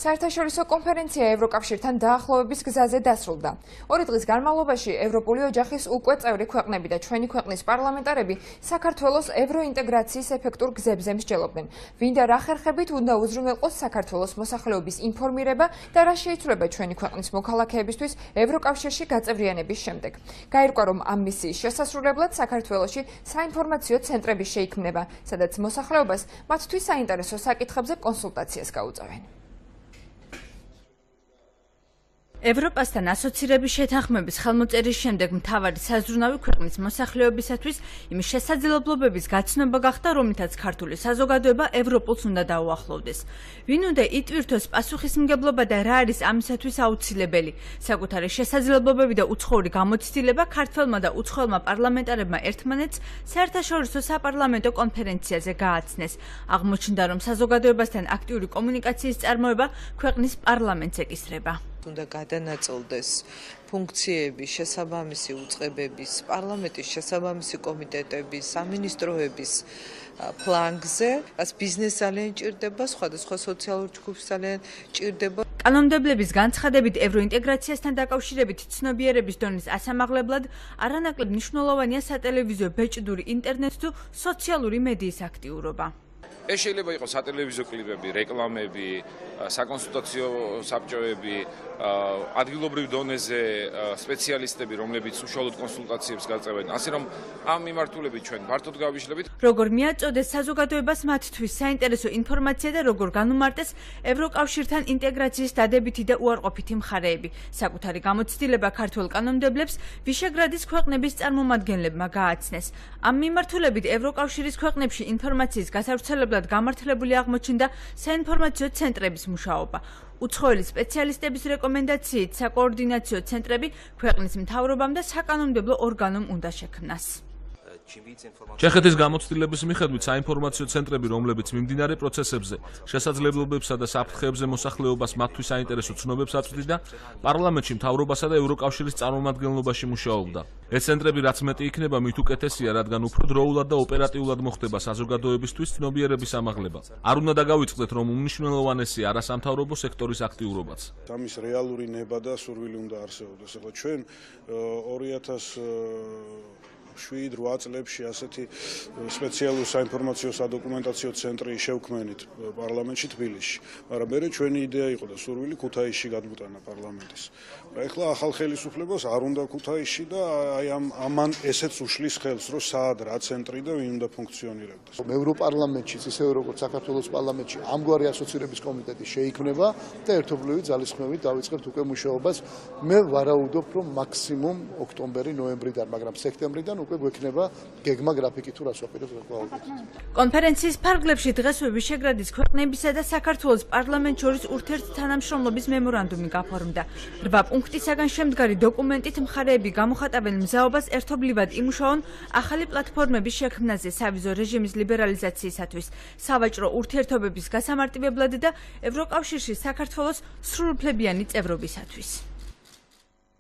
საერთაშორისო კონფერენცია ევროკავშირთან დაახლოვების გზაზე დასრულდა. 2 დღის განმავლობაში ევროპული ოჯახის უკვე წევრი ქვეყნები და ჩვენი ქვეყნის პარლამენტარები საქართველოს ევროინტეგრაციის ეფექტურ გზებზე მსჯელობდნენ. ვინ და რა ხერხებით უნდა უზრუნველყოს საქართველოს მოსახლეობის ინფორმირება და რა შეიცვლება ჩვენი ქვეყნის მოქალაქეებისთვის ევროკავშირში გაწევრიანების შემდეგ. გაირკვა, რომ ამ მისიის შესასრულებლად საქართველოში საინფორმაციო ცენტრები შეიქმნება, სადაც მოსახლეობას მათთვის საინტერესო საკითხებზე კონსულტაციას გაუწევენ. ევროპასთან ასოცირების შეთანხმების ხელმოწერის შემდეგ მთავარი საზრუნავი ქვეყნის მოსახლეობისათვის იმის შესაძლებლობების გაცნობა გახდა, რომლითაც ქართული საზოგადოება ევროპულს უნდა დაუახლოვდეს. ვინ უნდა იტვირთოს პასუხისმგებლობა და რა არის ამისათვის აუცილებელი? საკუთარი შესაძლებლობები და უცხოური გამოცდილება ქართველმა და უცხოელმა პარლამენტარებმა ერთმანეთს საერთაშორისო საპარლამენტო კონფერენციაზე გააცნეს. აღმოჩნდა, რომ საზოგადოებასთან აქტიური კომუნიკაციის წარმოება ქვეყნის პარლამენტს ეკისრება. უნდა გადანაწილდეს ფუნქციები შესაბამისი უწყებების, პარლამენტის შესაბამისი კომიტეტების, სამინისტროების ფლანგზე, რაც ბიზნეს ძალიან ჭირდება, სხვადასხვა სოციალურ ჯგუფს ძალიან ჭირდება. კანონმდებლების განცხადებით ევროინტეგრაციასთან დაკავშირებით ცნობიერების დონის ასამაღლებლად არანაკლებ მნიშვნელოვანია სატელევიზიო ბეჭდური ინტერნეტ თუ სოციალური მედიის აქტიურობა. ეს შეიძლება იყოს სატელევიზიო კლიპები, რეკლამები, საკონსულტაციო საბჭოები, ადგილობრივ დონეზე სპეციალისტები, რომლებიც უშუალოდ კონსულტაციებს გაწევენ. ასე რომ ამ მიმართულებით ჩვენ ფართოდ გავიშლებით. როგორ მიაწოდეს საზოგადოებას მათთვის საინტერესო ინფორმაცია და როგორ განუმარტეს ევროკავშირთან ინტეგრაციის დადებითი და უარყოფითი მხარეები. საკუთარი გამოცდილება ქართულ კანონმდებლებს ვიშეგრადის ქვეყნების წარმომადგენლებმა გააცნეს. ამ მიმართულებით ევროკავშირის ქვეყნებში ინფორმაციის გასავრცელებლად გამართლებული აღმოჩნდა საინფორმაციო ცენტრების მუშაობა. უცხოელი სპეციალისტების რეკომენდაციით საკოორდინაციო ცენტრები ქვეყნის მთავრობამ და საკანონმდებლო ორგანომ უნდა შექმნას. ჩეხეთის გამოცდილების მიხედვით საინფორმაციო ცენტრები, რომლებიც მიმდინარე პროცესებზე, შესაძლებლობებსა და საფრთხეებზე მოსახლეობას მათთვის საინტერესო ცნობებს აწვდიდა, პარლამენტში მთავრობასა და ევროკავშირის წარმომადგენლობაში მუშაობდა. ეს ცენტრები რაც მეტი იქნება, მით უკეთესია, რადგან უფრო დროულად და ოპერატიულად მოხდება საზოგადოებისთვის ცნობიერების ამაღლება. არ უნდა დაგავიწყდეთ, რომ უმნიშვნელოვანესია არასამთავრობო სექტორის აქტიურობაც. ამის რეალური ნება და სურვილი უნდა არსებობდეს. ახლა ჩვენ 2007-8 წლებში ასეთი სპეციალური საინფორმაციო სადოკუმენტაციო ცენტრი შევქმნით პარლამენტში თბილისში. მაგრამ მე ჩვენი იდეა იყო და სურვილი ქუთაისში გადმოტანა პარლამენტის. ეხლა ახალ ხელისუფლებას არ უნდა ქუთაისში და აი ამან ესეც უშლის ხელს, რომ საად რა ცენტრი და ვინ უნდა ფუნქციონირებდეს. ევროპარლამენტში, ისევე როგორც საქართველოს პარლამენტში ამგვარი ასოცირების კომიტეტი შეიქმნება და ერთობლივი ძალისხმევით დავიწყებთ უკვე მუშაობას. მე ვარაუდობ, რომ მაქსიმუმ ოქტომბერი, ნოემბრიდან, მაგრამ სექტემბრიდან უკვე გვექნება გეგმა გრაფიკი თუ რას ვაპირებთ გავაკეთოთ. კონფერენციის ფარგლებში დღესვე ვიშეგრადის ქვეყნებისა და საქართველოს პარლამენტ შორის ურთიერთთანამშრომლობის მემორანდუმი გაფორმდა. 8 პუნქტისაგან შემდგარი დოკუმენტით მხარეები გამოხატავენ მზაობას ერთობლივად იმუშაონ ახალი პლატფორმების შექმნაზე სავიზო რეჟიმის ლიბერალიზაციისათვის, სავაჭრო ურთიერთობების გასამარტივებლად და ევროკავშირში საქართველოს სრულუფლებიანი წევრობისათვის.